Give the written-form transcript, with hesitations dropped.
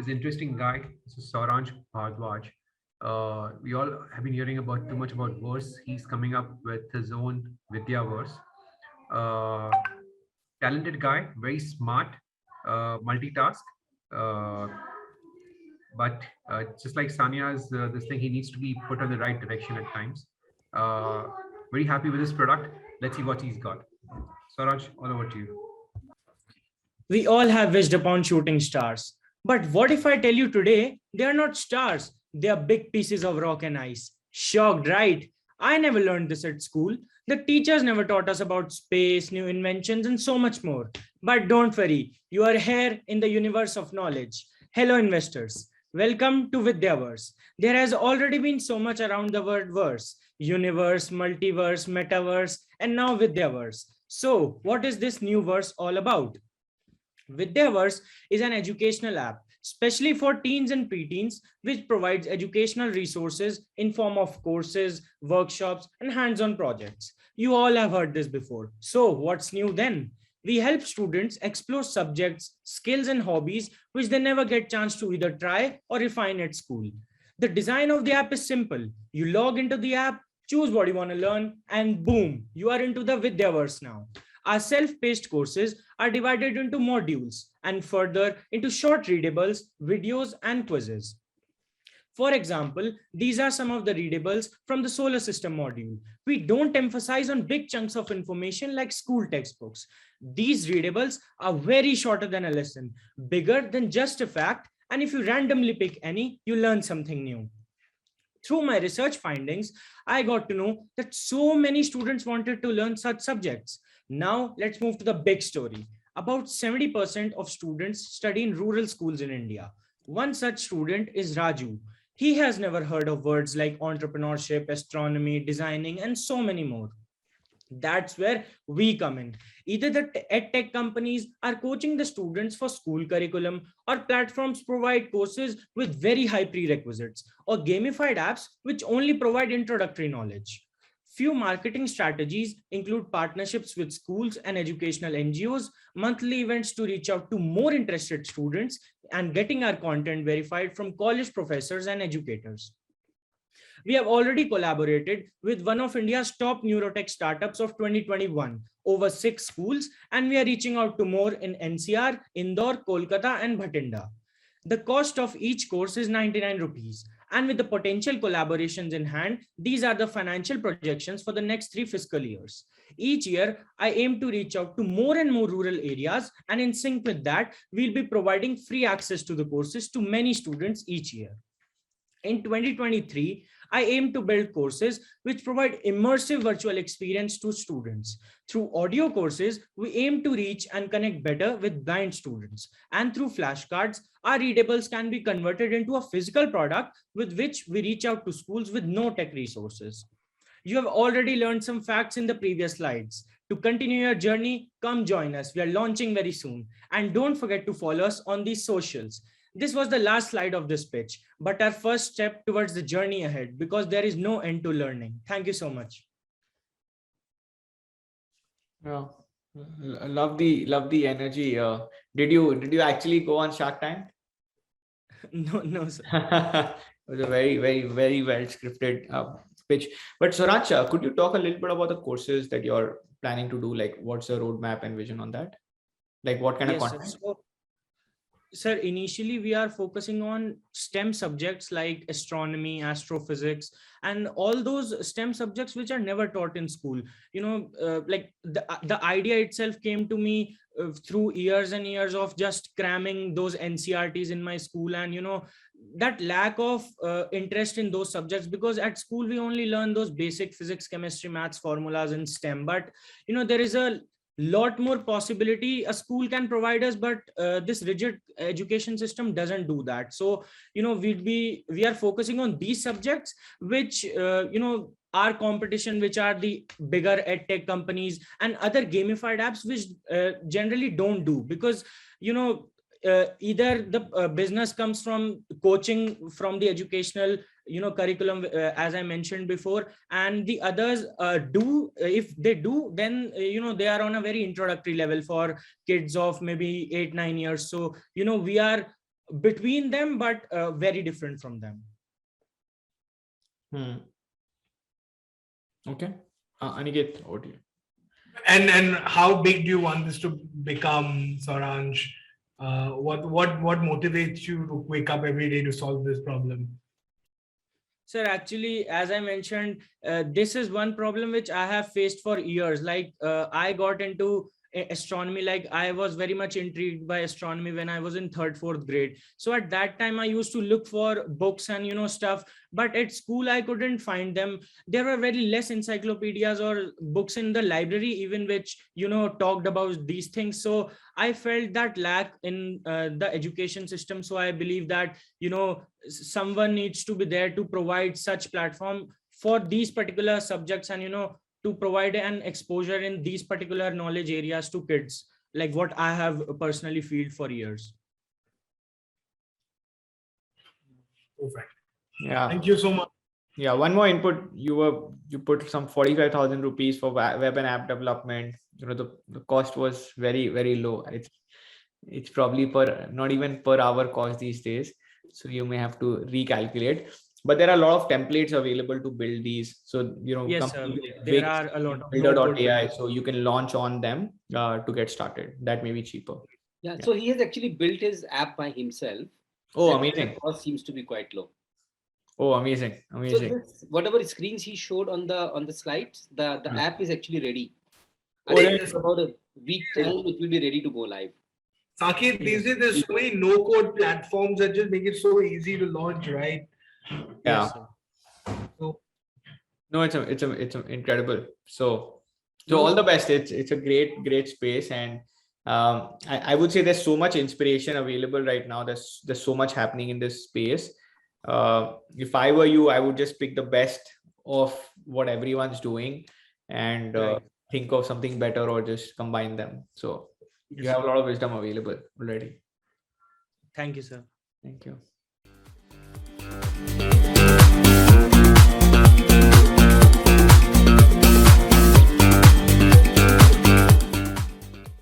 He's an interesting guy. This is Sauransh Bhardwaj. We all have been hearing about too much about verse. He's coming up with his own Vidyaverse. Uh, Talented guy, very smart, multitask. Uh, but just like Sanya's this thing, he needs to be put on the right direction at times. Uh, Very happy with his product. Let's see what he's got. Sauransh, all over to you. We all have wished upon shooting stars. But what if I tell you today they are not stars? They are big pieces of rock and ice. Shocked, right? I never learned this at school. The teachers never taught us about space, new inventions, and so much more. But don't worry, you are here in the universe of knowledge. Hello, investors. Welcome to Vidyaverse. There has already been so much around the word verse universe, multiverse, metaverse, and now Vidyaverse. So, what is this new verse all about? Vidyaverse is an educational app, especially for teens and preteens, which provides educational resources in form of courses, workshops, and hands-on projects. You all have heard this before. So what's new then? We help students explore subjects, skills, and hobbies which they never get chance to either try or refine at school. The design of the app is simple. You log into the app, choose what you want to learn, and boom, you are into the Vidyaverse now. Our self-paced courses are divided into modules and further into short readables, videos, and quizzes. For example, these are some of the readables from the solar system module. We don't emphasize on big chunks of information like school textbooks. These readables are very shorter than a lesson, bigger than just a fact, and if you randomly pick any, you learn something new. Through my research findings, I got to know that so many students wanted to learn such subjects. Now, let's move to the big story. About 70% of students study in rural schools in India. One such student is Raju. He has never heard of words like entrepreneurship, astronomy, designing, and so many more. That's where we come in. Either the EdTech companies are coaching the students for school curriculum, or platforms provide courses with very high prerequisites, or gamified apps which only provide introductory knowledge. Few marketing strategies include partnerships with schools and educational NGOs, monthly events to reach out to more interested students, and getting our content verified from college professors and educators. We have already collaborated with one of India's top neurotech startups of 2021, over 6 schools, and we are reaching out to more in NCR, Indore, Kolkata, and Bhatinda. The cost of each course is 99 rupees. And with the potential collaborations in hand, these are the financial projections for the next 3 fiscal years. Each year, I aim to reach out to more and more rural areas, and in sync with that, we'll be providing free access to the courses to many students each year. In 2023, I aim to build courses which provide immersive virtual experience to students. Through audio courses, we aim to reach and connect better with blind students. And through flashcards, our readables can be converted into a physical product with which we reach out to schools with no tech resources. You have already learned some facts in the previous slides. To continue your journey, come join us. We are launching very soon. And don't forget to follow us on these socials. This was the last slide of this pitch, but our first step towards the journey ahead, because there is no end to learning. Thank you so much. Yeah, love the energy. Did you actually go on Shark Tank? No, sir. It was a very well scripted pitch. But Sauransh, could you talk a little bit about the courses that you're planning to do? Like, what's the roadmap and vision on that? Like, what kind of Yes, content? sir. Sir, initially we are focusing on STEM subjects like astronomy, astrophysics, and all those STEM subjects which are never taught in school. Like the idea itself came to me through years and years of just cramming those NCRTs in my school, and that lack of interest in those subjects, because at school we only learn those basic physics, chemistry, maths formulas in STEM, but there is a lot more possibility a school can provide us, but this rigid education system doesn't do that. So we are focusing on these subjects which our competition, which are the bigger edtech companies and other gamified apps, which generally don't do, because either the business comes from coaching from the educational curriculum, as I mentioned before, and the others do, if they do, then they are on a very introductory level for kids of maybe 8-9 years. So we are between them, but very different from them. Okay. Aniket, over to you. And how big do you want this to become, Sauransh? What motivates you to wake up every day to solve this problem? Sir, actually, as I mentioned, this is one problem which I have faced for years. Like I got into astronomy, like I was very much intrigued by astronomy when I was in third, fourth grade. So at that time, I used to look for books and stuff, but at school I couldn't find them. There were very less encyclopedias or books in the library, even which talked about these things. So I felt that lack in the education system. So I believe that someone needs to be there to provide such platform for these particular subjects, and to provide an exposure in these particular knowledge areas to kids, like what I have personally felt for years. Perfect. Yeah. Thank you so much. Yeah, one more input. You put some 45,000 rupees for web and app development. The cost was very, very low. It's probably not even per hour cost these days. So you may have to recalculate. But there are a lot of templates available to build these. So Yes, sir. companies like There Wix, are a lot of Builder.ai, so you can launch on them to get started. That may be cheaper. Yeah. So he has actually built his app by himself. Oh, and amazing. The cost seems to be quite low. Oh, amazing. So whatever screens he showed on the slides, the app is actually ready. Oh, really? About a week time, it will be ready to go live. Saket, these days there's so many no-code platforms that just make it so easy to launch, right? Yeah. Yes, sir. So, No, it's incredible. So all the best. It's a great space, and I would say there's so much inspiration available right now. There's so much happening in this space. If I were you, I would just pick the best of what everyone's doing and Right. think of something better, or just combine them. So you have a lot of wisdom available already. Thank you, sir. Thank you.